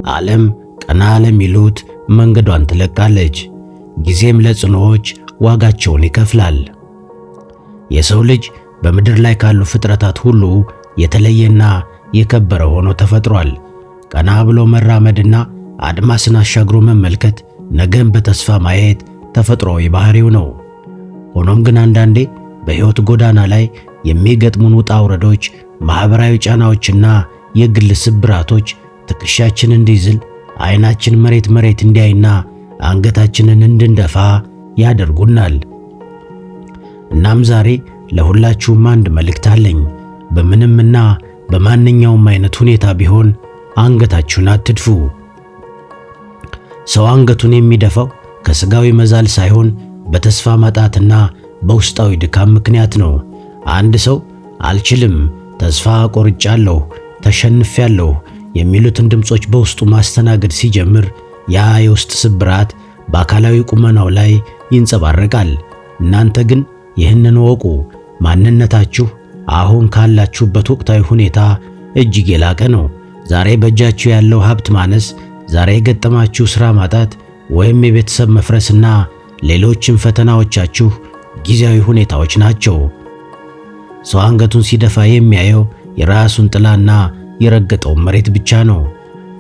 ዓለም ቀና ለሚሉት መንገዷን ትለቃለች። ጊዜም ለጽኑዎች ዋጋቸውን ይከፍላል። የሰው ልጅ በምድር ላይ ካሉ ፍጥረታት ሁሉ የተለየና የከበረ ሆኖ ተፈጥሯል። ቀና ብሎ መራመድና አድማስን አሻግሮ መመልከት፣ ነገን በተስፋ ማየት ተፈጥሯዊ ባህሪው ነው። ሆኖም ግን አንዳንዴ በሕይወት ጎዳና ላይ የሚገጥሙን ውጣ ውረዶች፣ ማኅበራዊ ጫናዎችና የግል ስብራቶች ትከሻችን እንዲዝል፣ ዓይናችን መሬት እንዲያይና አንገታችንን እንድንደፋ ያደርጉናል። እናም ዛሬ ለሁላችሁም አንድ መልእክት አለኝ። በምንምና በማንኛውም አይነት ሁኔታ ቢሆን አንገታችሁን አትድፉ። ሰው አንገቱን የሚደፋው ከሥጋዊ መዛል ሳይሆን በተስፋ ማጣትና በውስጣዊ ድካም ምክንያት ነው። አንድ ሰው አልችልም፣ ተስፋ ቆርጫለሁ፣ ተሸንፌያለሁ የሚሉትን ድምጾች በውስጡ ማስተናገድ ሲጀምር ያ የውስጥ ስብራት በአካላዊ ቁመናው ላይ ይንጸባረቃል። እናንተ ግን ይህንን ወቁ። ማንነታችሁ አሁን ካላችሁበት ወቅታዊ ሁኔታ እጅግ የላቀ ነው። ዛሬ በእጃችሁ ያለው ሀብት ማነስ፣ ዛሬ የገጠማችሁ ሥራ ማጣት ወይም የቤተሰብ መፍረስና ሌሎችም ፈተናዎቻችሁ ጊዜያዊ ሁኔታዎች ናቸው። ሰው አንገቱን ሲደፋ የሚያየው የራሱን ጥላና የረገጠውን መሬት ብቻ ነው።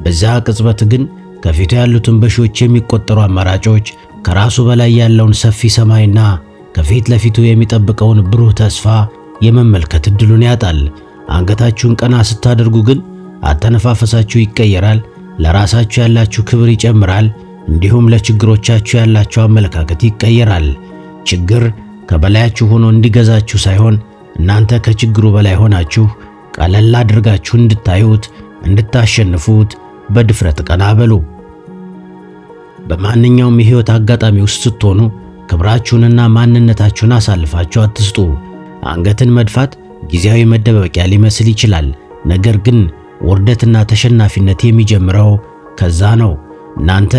በዛ ቅጽበት ግን ከፊቱ ያሉትን በሺዎች የሚቆጠሩ አማራጮች፣ ከራሱ በላይ ያለውን ሰፊ ሰማይና ከፊት ለፊቱ የሚጠብቀውን ብሩህ ተስፋ የመመልከት ዕድሉን ያጣል። አንገታችሁን ቀና ስታደርጉ ግን አተነፋፈሳችሁ ይቀየራል፣ ለራሳችሁ ያላችሁ ክብር ይጨምራል፣ እንዲሁም ለችግሮቻችሁ ያላችሁ አመለካከት ይቀየራል። ችግር ከበላያችሁ ሆኖ እንዲገዛችሁ ሳይሆን እናንተ ከችግሩ በላይ ሆናችሁ ቀለል አድርጋችሁ እንድታዩት፣ እንድታሸንፉት በድፍረት ቀና በሉ። በማንኛውም የሕይወት አጋጣሚ ውስጥ ስትሆኑ ክብራችሁንና ማንነታችሁን አሳልፋችሁ አትስጡ። አንገትን መድፋት ጊዜያዊ መደበቂያ ሊመስል ይችላል፣ ነገር ግን ውርደትና ተሸናፊነት የሚጀምረው ከዛ ነው። እናንተ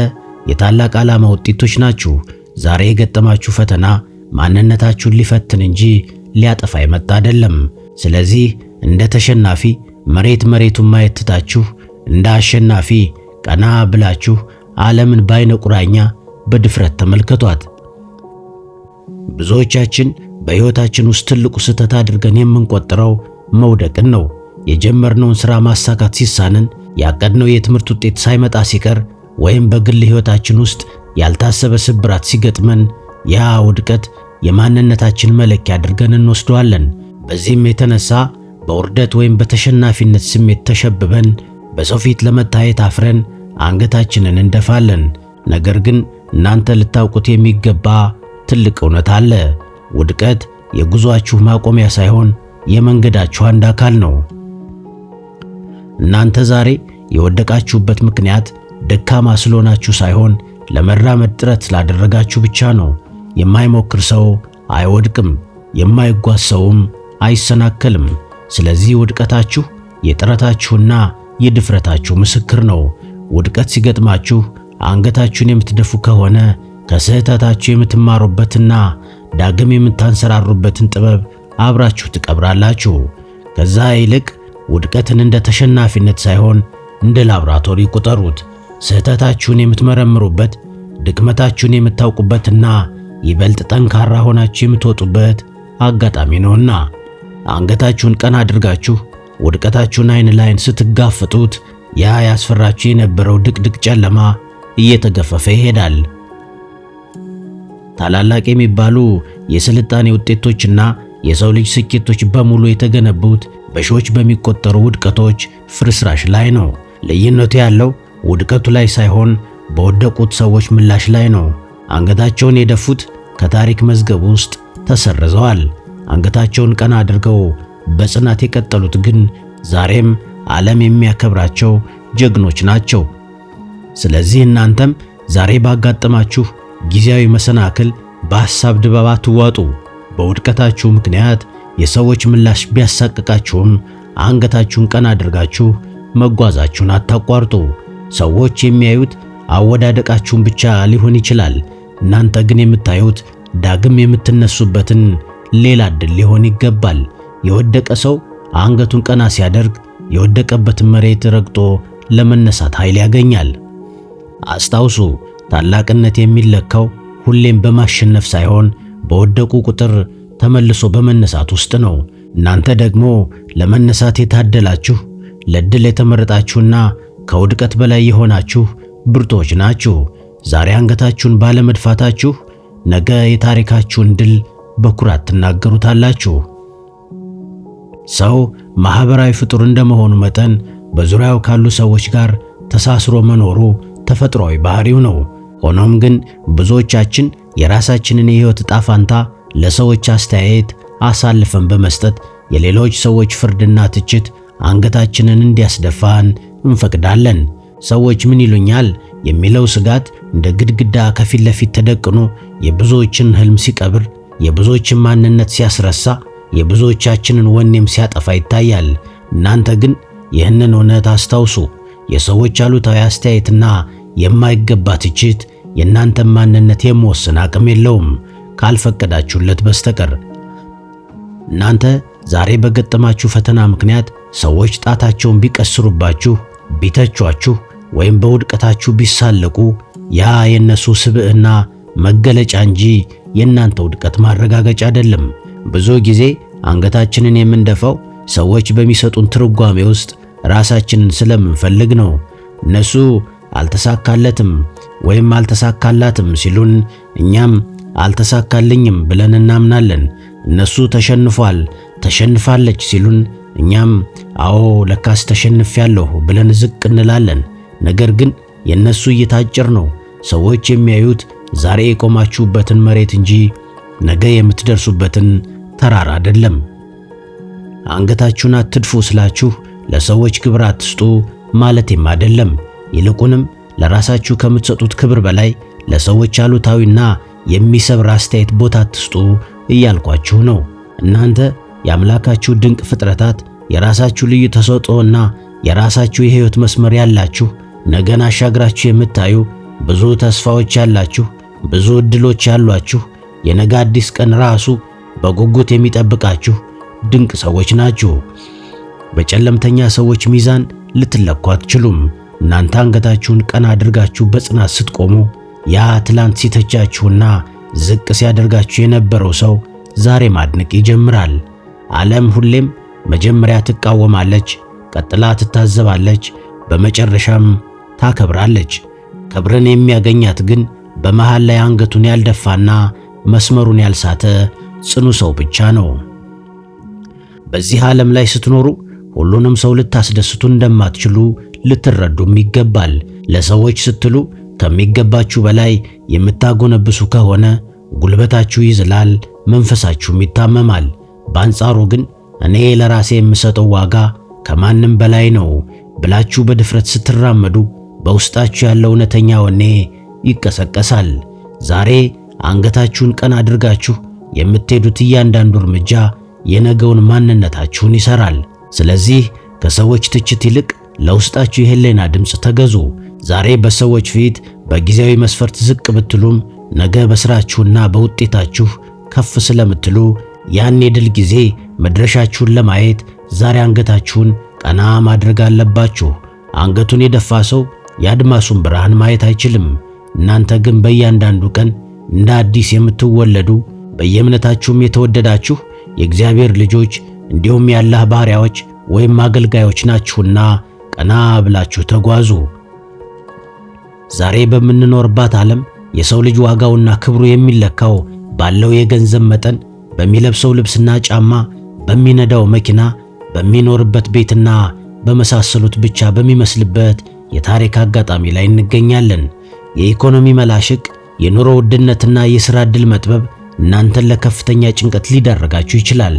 የታላቅ ዓላማ ውጤቶች ናችሁ። ዛሬ የገጠማችሁ ፈተና ማንነታችሁን ሊፈትን እንጂ ሊያጠፋ የመጣ አይደለም። ስለዚህ እንደ ተሸናፊ መሬቱን ማየት ትታችሁ እንደ አሸናፊ ቀና ብላችሁ ዓለምን በዓይነ ቁራኛ በድፍረት ተመልከቷት። ብዙዎቻችን በሕይወታችን ውስጥ ትልቁ ስህተት አድርገን የምንቆጥረው መውደቅን ነው። የጀመርነውን ሥራ ማሳካት ሲሳንን፣ ያቀድነው የትምህርት ውጤት ሳይመጣ ሲቀር፣ ወይም በግል ሕይወታችን ውስጥ ያልታሰበ ስብራት ሲገጥመን ያ ውድቀት የማንነታችን መለኪያ አድርገን እንወስደዋለን። በዚህም የተነሳ በውርደት ወይም በተሸናፊነት ስሜት ተሸብበን በሰው ፊት ለመታየት አፍረን አንገታችንን እንደፋለን። ነገር ግን እናንተ ልታውቁት የሚገባ ትልቅ እውነት አለ። ውድቀት የጉዟችሁ ማቆሚያ ሳይሆን የመንገዳችሁ አንድ አካል ነው። እናንተ ዛሬ የወደቃችሁበት ምክንያት ደካማ ስለሆናችሁ ሳይሆን ለመራመድ ጥረት ስላደረጋችሁ ብቻ ነው። የማይሞክር ሰው አይወድቅም፣ የማይጓዝ ሰውም አይሰናከልም። ስለዚህ ውድቀታችሁ የጥረታችሁና የድፍረታችሁ ምስክር ነው። ውድቀት ሲገጥማችሁ አንገታችሁን የምትደፉ ከሆነ ከስህተታችሁ የምትማሩበትና ዳግም የምታንሰራሩበትን ጥበብ አብራችሁ ትቀብራላችሁ። ከዛ ይልቅ ውድቀትን እንደ ተሸናፊነት ሳይሆን እንደ ላብራቶሪ ቁጠሩት። ስህተታችሁን የምትመረምሩበት፣ ድክመታችሁን የምታውቁበትና ይበልጥ ጠንካራ ሆናችሁ የምትወጡበት አጋጣሚ ነውና አንገታችሁን ቀና አድርጋችሁ ውድቀታችሁን ዓይን ላይን ስትጋፈጡት ያ ያስፈራችሁ የነበረው ድቅድቅ ጨለማ እየተገፈፈ ይሄዳል። ታላላቅ የሚባሉ የስልጣኔ ውጤቶችና የሰው ልጅ ስኬቶች በሙሉ የተገነቡት በሺዎች በሚቆጠሩ ውድቀቶች ፍርስራሽ ላይ ነው። ልዩነቱ ያለው ውድቀቱ ላይ ሳይሆን በወደቁት ሰዎች ምላሽ ላይ ነው። አንገታቸውን የደፉት ከታሪክ መዝገብ ውስጥ ተሰርዘዋል። አንገታቸውን ቀና አድርገው በጽናት የቀጠሉት ግን ዛሬም ዓለም የሚያከብራቸው ጀግኖች ናቸው። ስለዚህ እናንተም ዛሬ ባጋጠማችሁ ጊዜያዊ መሰናክል በሐሳብ ድባብ አትዋጡ። በውድቀታችሁ ምክንያት የሰዎች ምላሽ ቢያሳቅቃችሁም አንገታችሁን ቀና አድርጋችሁ መጓዛችሁን አታቋርጡ። ሰዎች የሚያዩት አወዳደቃችሁን ብቻ ሊሆን ይችላል። እናንተ ግን የምታዩት ዳግም የምትነሱበትን ሌላ ዕድል ሊሆን ይገባል። የወደቀ ሰው አንገቱን ቀና ሲያደርግ የወደቀበትን መሬት ረግጦ ለመነሳት ኃይል ያገኛል። አስታውሱ፣ ታላቅነት የሚለካው ሁሌም በማሸነፍ ሳይሆን በወደቁ ቁጥር ተመልሶ በመነሳት ውስጥ ነው። እናንተ ደግሞ ለመነሳት የታደላችሁ፣ ለድል የተመረጣችሁና ከውድቀት በላይ የሆናችሁ ብርቶች ናችሁ። ዛሬ አንገታችሁን ባለመድፋታችሁ ነገ የታሪካችሁን ድል በኩራት ትናገሩታላችሁ። ሰው ማህበራዊ ፍጡር እንደመሆኑ መጠን በዙሪያው ካሉ ሰዎች ጋር ተሳስሮ መኖሩ ተፈጥሯዊ ባህሪው ነው። ሆኖም ግን ብዙዎቻችን የራሳችንን የህይወት ዕጣ ፈንታ ለሰዎች አስተያየት አሳልፈን በመስጠት የሌሎች ሰዎች ፍርድና ትችት አንገታችንን እንዲያስደፋን እንፈቅዳለን። ሰዎች ምን ይሉኛል የሚለው ስጋት እንደ ግድግዳ ከፊት ለፊት ተደቅኖ የብዙዎችን ህልም ሲቀብር፣ የብዙዎችን ማንነት ሲያስረሳ፣ የብዙዎቻችንን ወኔም ሲያጠፋ ይታያል። እናንተ ግን ይህንን እውነት አስታውሱ። የሰዎች አሉታዊ አስተያየትና የማይገባ ትችት የእናንተን ማንነት የመወሰን አቅም የለውም ካልፈቀዳችሁለት በስተቀር። እናንተ ዛሬ በገጠማችሁ ፈተና ምክንያት ሰዎች ጣታቸውን ቢቀስሩባችሁ፣ ቢተቿችሁ ወይም በውድቀታችሁ ቢሳለቁ ያ የነሱ ስብዕና መገለጫ እንጂ የእናንተ ውድቀት ማረጋገጫ አይደለም። ብዙ ጊዜ አንገታችንን የምንደፋው ሰዎች በሚሰጡን ትርጓሜ ውስጥ ራሳችንን ስለምንፈልግ ነው። እነሱ አልተሳካለትም ወይም አልተሳካላትም ሲሉን እኛም አልተሳካልኝም ብለን እናምናለን። እነሱ ተሸንፏል፣ ተሸንፋለች ሲሉን እኛም አዎ ለካስ ተሸንፌያለሁ ብለን ዝቅ እንላለን። ነገር ግን የነሱ እይታ አጭር ነው። ሰዎች የሚያዩት ዛሬ የቆማችሁበትን መሬት እንጂ ነገ የምትደርሱበትን ተራራ አይደለም። አንገታችሁን አትድፉ ስላችሁ ለሰዎች ክብር አትስጡ ማለቴም አይደለም። ይልቁንም ለራሳችሁ ከምትሰጡት ክብር በላይ ለሰዎች አሉታዊና የሚሰብር አስተያየት ቦታ አትስጡ እያልኳችሁ ነው። እናንተ የአምላካችሁ ድንቅ ፍጥረታት፣ የራሳችሁ ልዩ ተሰጥኦና የራሳችሁ የህይወት መስመር ያላችሁ፣ ነገን አሻግራችሁ የምታዩ፣ ብዙ ተስፋዎች ያላችሁ፣ ብዙ ዕድሎች ያሏችሁ፣ የነገ አዲስ ቀን ራሱ በጉጉት የሚጠብቃችሁ ድንቅ ሰዎች ናችሁ። በጨለምተኛ ሰዎች ሚዛን ልትለኩ አትችሉም። እናንተ አንገታችሁን ቀና አድርጋችሁ በጽናት ስትቆሙ ያ ትላንት ሲተቻችሁና ዝቅ ሲያደርጋችሁ የነበረው ሰው ዛሬ ማድነቅ ይጀምራል። ዓለም ሁሌም መጀመሪያ ትቃወማለች፣ ቀጥላ ትታዘባለች፣ በመጨረሻም ታከብራለች። ክብርን የሚያገኛት ግን በመሃል ላይ አንገቱን ያልደፋና መስመሩን ያልሳተ ጽኑ ሰው ብቻ ነው። በዚህ ዓለም ላይ ስትኖሩ ሁሉንም ሰው ልታስደስቱ እንደማትችሉ ልትረዱም ይገባል። ለሰዎች ስትሉ ከሚገባችሁ በላይ የምታጎነብሱ ከሆነ ጉልበታችሁ ይዝላል፣ መንፈሳችሁም ይታመማል። በአንጻሩ ግን እኔ ለራሴ የምሰጠው ዋጋ ከማንም በላይ ነው ብላችሁ በድፍረት ስትራመዱ በውስጣችሁ ያለው እውነተኛ ወኔ ይቀሰቀሳል። ዛሬ አንገታችሁን ቀና አድርጋችሁ የምትሄዱት እያንዳንዱ እርምጃ የነገውን ማንነታችሁን ይሰራል። ስለዚህ ከሰዎች ትችት ይልቅ ለውስጣችሁ የህሊና ድምፅ ተገዙ። ዛሬ በሰዎች ፊት በጊዜያዊ መስፈርት ዝቅ ብትሉም ነገ በስራችሁና በውጤታችሁ ከፍ ስለምትሉ ያን የድል ጊዜ መድረሻችሁን ለማየት ዛሬ አንገታችሁን ቀና ማድረግ አለባችሁ። አንገቱን የደፋ ሰው የአድማሱን ብርሃን ማየት አይችልም። እናንተ ግን በእያንዳንዱ ቀን እንደ አዲስ የምትወለዱ በየእምነታችሁም የተወደዳችሁ የእግዚአብሔር ልጆች እንዲሁም የአላህ ባሪያዎች ወይም አገልጋዮች ናችሁና ቀና ብላችሁ ተጓዙ። ዛሬ በምንኖርባት ዓለም የሰው ልጅ ዋጋውና ክብሩ የሚለካው ባለው የገንዘብ መጠን፣ በሚለብሰው ልብስና ጫማ፣ በሚነዳው መኪና፣ በሚኖርበት ቤትና በመሳሰሉት ብቻ በሚመስልበት የታሪክ አጋጣሚ ላይ እንገኛለን። የኢኮኖሚ መላሽቅ፣ የኑሮ ውድነትና የሥራ ዕድል መጥበብ እናንተን ለከፍተኛ ጭንቀት ሊዳረጋችሁ ይችላል።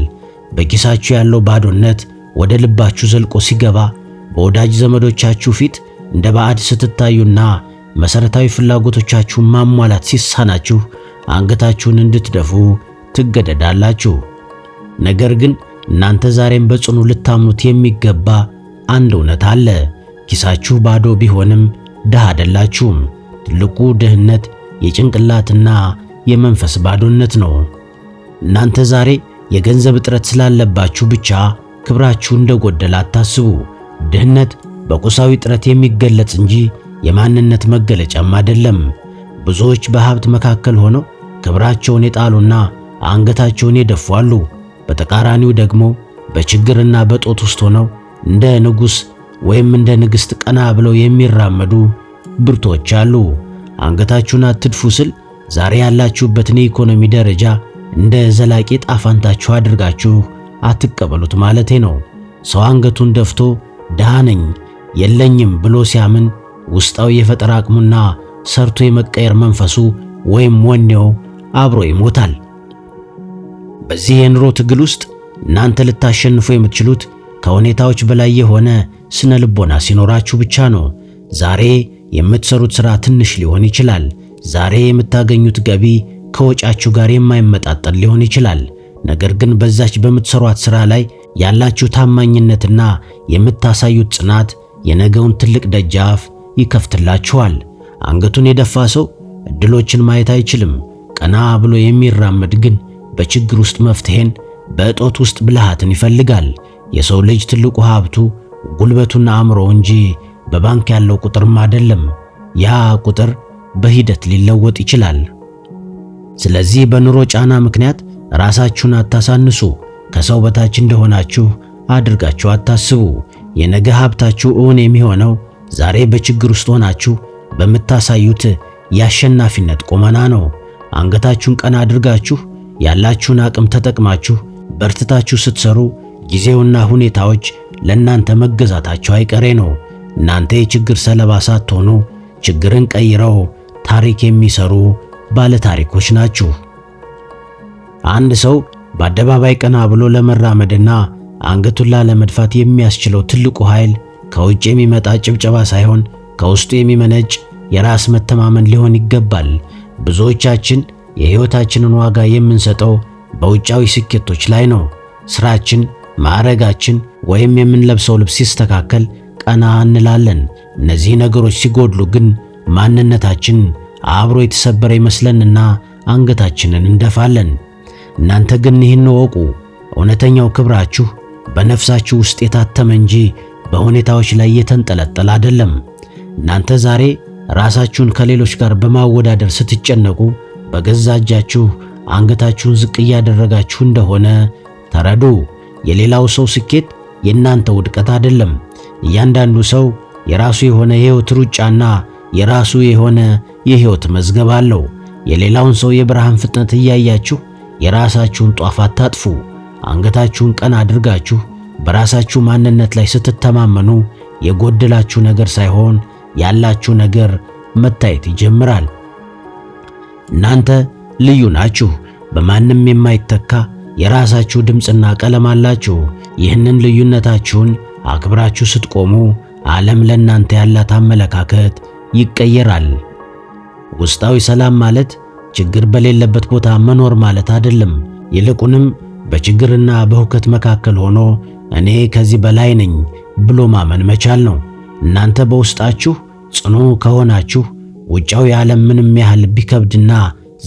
በኪሳችሁ ያለው ባዶነት ወደ ልባችሁ ዘልቆ ሲገባ በወዳጅ ዘመዶቻችሁ ፊት እንደ ባዕድ ስትታዩና መሰረታዊ ፍላጎቶቻችሁን ማሟላት ሲሳናችሁ አንገታችሁን እንድትደፉ ትገደዳላችሁ። ነገር ግን እናንተ ዛሬም በጽኑ ልታምኑት የሚገባ አንድ እውነት አለ። ኪሳችሁ ባዶ ቢሆንም ድሃ አይደላችሁም። ትልቁ ድህነት የጭንቅላትና የመንፈስ ባዶነት ነው። እናንተ ዛሬ የገንዘብ እጥረት ስላለባችሁ ብቻ ክብራችሁ እንደጎደለ አታስቡ። ድህነት በቁሳዊ ጥረት የሚገለጽ እንጂ የማንነት መገለጫም አይደለም። ብዙዎች በሀብት መካከል ሆነው ክብራቸውን የጣሉና አንገታቸውን የደፉ አሉ። በተቃራኒው ደግሞ በችግርና በጦት ውስጥ ሆነው እንደ ንጉሥ ወይም እንደ ንግሥት ቀና ብለው የሚራመዱ ብርቶች አሉ። አንገታችሁን አትድፉ ስል ዛሬ ያላችሁበትን የኢኮኖሚ ደረጃ እንደ ዘላቂ ጣፋንታችሁ አድርጋችሁ አትቀበሉት ማለቴ ነው። ሰው አንገቱን ደፍቶ ድሃ ነኝ የለኝም ብሎ ሲያምን ውስጣዊ የፈጠራ አቅሙና ሰርቶ የመቀየር መንፈሱ ወይም ወኔው አብሮ ይሞታል። በዚህ የኑሮ ትግል ውስጥ እናንተ ልታሸንፉ የምትችሉት ከሁኔታዎች በላይ የሆነ ስነ ልቦና ሲኖራችሁ ብቻ ነው። ዛሬ የምትሰሩት ሥራ ትንሽ ሊሆን ይችላል። ዛሬ የምታገኙት ገቢ ከወጫችሁ ጋር የማይመጣጠን ሊሆን ይችላል። ነገር ግን በዛች በምትሰሯት ሥራ ላይ ያላችሁ ታማኝነትና የምታሳዩት ጽናት የነገውን ትልቅ ደጃፍ ይከፍትላችኋል። አንገቱን የደፋ ሰው እድሎችን ማየት አይችልም። ቀና ብሎ የሚራመድ ግን በችግር ውስጥ መፍትሄን፣ በእጦት ውስጥ ብልሃትን ይፈልጋል። የሰው ልጅ ትልቁ ሀብቱ ጉልበቱና አእምሮው እንጂ በባንክ ያለው ቁጥርም አይደለም። ያ ቁጥር በሂደት ሊለወጥ ይችላል። ስለዚህ በኑሮ ጫና ምክንያት ራሳችሁን አታሳንሱ። ከሰው በታች እንደሆናችሁ አድርጋችሁ አታስቡ። የነገ ሀብታችሁ እውን የሚሆነው ዛሬ በችግር ውስጥ ሆናችሁ በምታሳዩት የአሸናፊነት ቁመና ነው። አንገታችሁን ቀና አድርጋችሁ ያላችሁን አቅም ተጠቅማችሁ በርትታችሁ ስትሰሩ ጊዜውና ሁኔታዎች ለእናንተ መገዛታቸው አይቀሬ ነው። እናንተ የችግር ሰለባ ሳትሆኑ ችግርን ቀይረው ታሪክ የሚሰሩ ባለ ታሪኮች ናችሁ። አንድ ሰው በአደባባይ ቀና ብሎ ለመራመድና አንገቱን ላለመድፋት የሚያስችለው ትልቁ ኃይል ከውጭ የሚመጣ ጭብጨባ ሳይሆን ከውስጡ የሚመነጭ የራስ መተማመን ሊሆን ይገባል። ብዙዎቻችን የሕይወታችንን ዋጋ የምንሰጠው በውጫዊ ስኬቶች ላይ ነው። ስራችን፣ ማዕረጋችን ወይም የምንለብሰው ልብስ ሲስተካከል ቀና እንላለን። እነዚህ ነገሮች ሲጎድሉ ግን ማንነታችን አብሮ የተሰበረ ይመስለንና አንገታችንን እንደፋለን። እናንተ ግን ይህን ወቁ፣ እውነተኛው ክብራችሁ በነፍሳችሁ ውስጥ የታተመ እንጂ በሁኔታዎች ላይ የተንጠለጠለ አይደለም። እናንተ ዛሬ ራሳችሁን ከሌሎች ጋር በማወዳደር ስትጨነቁ በገዛ እጃችሁ አንገታችሁን ዝቅ እያደረጋችሁ እንደሆነ ተረዱ። የሌላው ሰው ስኬት የእናንተ ውድቀት አይደለም። እያንዳንዱ ሰው የራሱ የሆነ የሕይወት ሩጫና የራሱ የሆነ የሕይወት መዝገብ አለው። የሌላውን ሰው የብርሃን ፍጥነት እያያችሁ የራሳችሁን ጧፍ አታጥፉ። አንገታችሁን ቀና አድርጋችሁ በራሳችሁ ማንነት ላይ ስትተማመኑ የጎደላችሁ ነገር ሳይሆን ያላችሁ ነገር መታየት ይጀምራል። እናንተ ልዩ ናችሁ። በማንም የማይተካ የራሳችሁ ድምፅና ቀለም አላችሁ። ይህንን ልዩነታችሁን አክብራችሁ ስትቆሙ ዓለም ለእናንተ ያላት አመለካከት ይቀየራል። ውስጣዊ ሰላም ማለት ችግር በሌለበት ቦታ መኖር ማለት አይደለም። ይልቁንም በችግርና በሁከት መካከል ሆኖ እኔ ከዚህ በላይ ነኝ ብሎ ማመን መቻል ነው። እናንተ በውስጣችሁ ጽኑ ከሆናችሁ ውጫዊ ዓለም ምንም ያህል ቢከብድና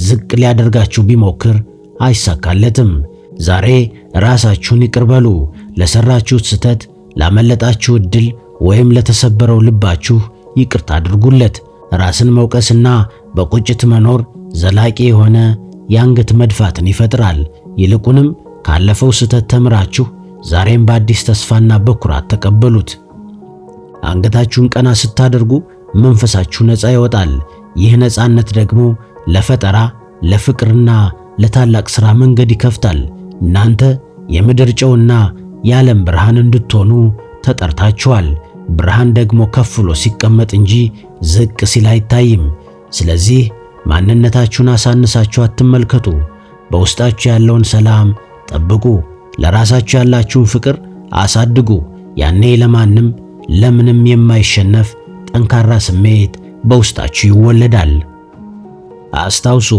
ዝቅ ሊያደርጋችሁ ቢሞክር አይሳካለትም። ዛሬ ራሳችሁን ይቅር በሉ። ለሰራችሁት ስህተት፣ ላመለጣችሁ ዕድል ወይም ለተሰበረው ልባችሁ ይቅርታ አድርጉለት። ራስን መውቀስና በቁጭት መኖር ዘላቂ የሆነ የአንገት መድፋትን ይፈጥራል። ይልቁንም ካለፈው ስህተት ተምራችሁ ዛሬም በአዲስ ተስፋና በኩራት ተቀበሉት። አንገታችሁን ቀና ስታደርጉ መንፈሳችሁ ነፃ ይወጣል። ይህ ነፃነት ደግሞ ለፈጠራ፣ ለፍቅርና ለታላቅ ሥራ መንገድ ይከፍታል። እናንተ የምድር ጨውና የዓለም ብርሃን እንድትሆኑ ተጠርታችኋል። ብርሃን ደግሞ ከፍ ብሎ ሲቀመጥ እንጂ ዝቅ ሲል አይታይም። ስለዚህ ማንነታችሁን አሳንሳችሁ አትመልከቱ። በውስጣችሁ ያለውን ሰላም ጠብቁ። ለራሳችሁ ያላችሁን ፍቅር አሳድጉ። ያኔ ለማንም ለምንም የማይሸነፍ ጠንካራ ስሜት በውስጣችሁ ይወለዳል። አስታውሱ፣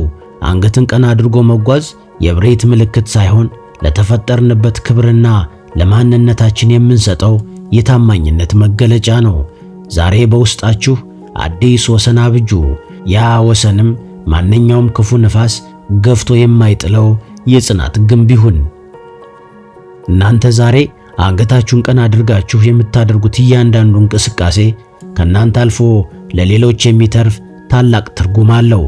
አንገትን ቀና አድርጎ መጓዝ የብሬት ምልክት ሳይሆን ለተፈጠርንበት ክብርና ለማንነታችን የምንሰጠው የታማኝነት መገለጫ ነው። ዛሬ በውስጣችሁ አዲስ ወሰን አብጁ። ያ ወሰንም ማንኛውም ክፉ ነፋስ ገፍቶ የማይጥለው የጽናት ግንብ ይሁን። እናንተ ዛሬ አንገታችሁን ቀና አድርጋችሁ የምታደርጉት እያንዳንዱ እንቅስቃሴ ከናንተ አልፎ ለሌሎች የሚተርፍ ታላቅ ትርጉም አለው።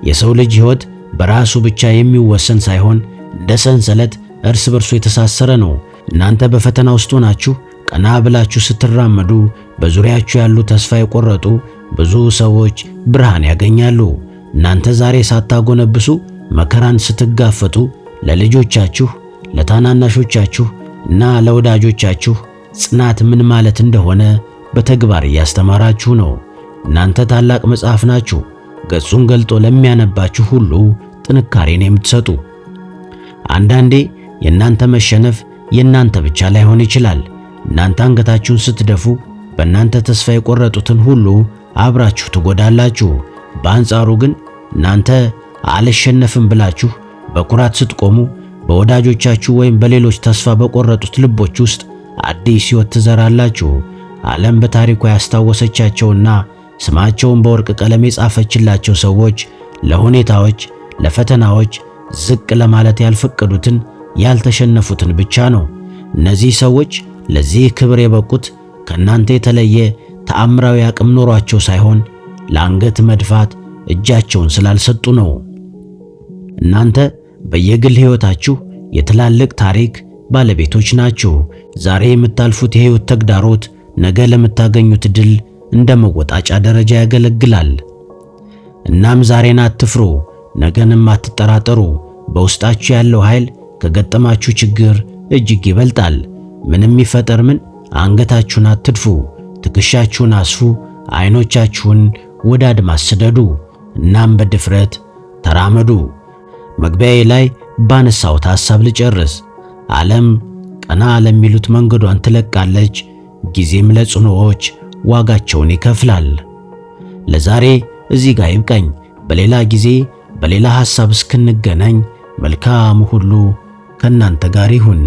የሰው ልጅ ሕይወት በራሱ ብቻ የሚወሰን ሳይሆን እንደ ሰንሰለት እርስ በርሱ የተሳሰረ ነው። እናንተ በፈተና ውስጥ ሆናችሁ ቀና ብላችሁ ስትራመዱ በዙሪያችሁ ያሉ ተስፋ የቆረጡ ብዙ ሰዎች ብርሃን ያገኛሉ። እናንተ ዛሬ ሳታጎነብሱ መከራን ስትጋፈጡ ለልጆቻችሁ፣ ለታናናሾቻችሁ እና ለወዳጆቻችሁ ጽናት ምን ማለት እንደሆነ በተግባር እያስተማራችሁ ነው። እናንተ ታላቅ መጽሐፍ ናችሁ፣ ገጹን ገልጦ ለሚያነባችሁ ሁሉ ጥንካሬን የምትሰጡ። አንዳንዴ የእናንተ መሸነፍ የእናንተ ብቻ ላይሆን ይችላል። እናንተ አንገታችሁን ስትደፉ በእናንተ ተስፋ የቆረጡትን ሁሉ አብራችሁ ትጎዳላችሁ። በአንጻሩ ግን እናንተ አልሸነፍም ብላችሁ በኩራት ስትቆሙ በወዳጆቻችሁ ወይም በሌሎች ተስፋ በቆረጡት ልቦች ውስጥ አዲስ ሕይወት ትዘራላችሁ። ዓለም በታሪኳ ያስታወሰቻቸውና ስማቸውን በወርቅ ቀለም የጻፈችላቸው ሰዎች ለሁኔታዎች፣ ለፈተናዎች ዝቅ ለማለት ያልፈቀዱትን፣ ያልተሸነፉትን ብቻ ነው። እነዚህ ሰዎች ለዚህ ክብር የበቁት ከእናንተ የተለየ ተአምራዊ አቅም ኖሯቸው ሳይሆን ለአንገት መድፋት እጃቸውን ስላልሰጡ ነው። እናንተ በየግል ሕይወታችሁ የትላልቅ ታሪክ ባለቤቶች ናችሁ። ዛሬ የምታልፉት የሕይወት ተግዳሮት ነገ ለምታገኙት ድል እንደ መወጣጫ ደረጃ ያገለግላል። እናም ዛሬን አትፍሩ፣ ነገንም አትጠራጠሩ። በውስጣችሁ ያለው ኃይል ከገጠማችሁ ችግር እጅግ ይበልጣል። ምንም ይፈጠር ምን፣ አንገታችሁን አትድፉ፣ ትከሻችሁን አስፉ፣ አይኖቻችሁን ወደ አድማስ ስደዱ፣ እናም በድፍረት ተራመዱ። መግቢያዬ ላይ ባነሳሁት ሐሳብ ልጨርስ። ዓለም ቀና ለሚሉት መንገዷን ትለቃለች፣ ጊዜም ለጽኑዎች ዋጋቸውን ይከፍላል። ለዛሬ እዚህ ጋር ይብቃኝ። በሌላ ጊዜ በሌላ ሐሳብ እስክንገናኝ መልካም ሁሉ ከእናንተ ጋር ይሁን።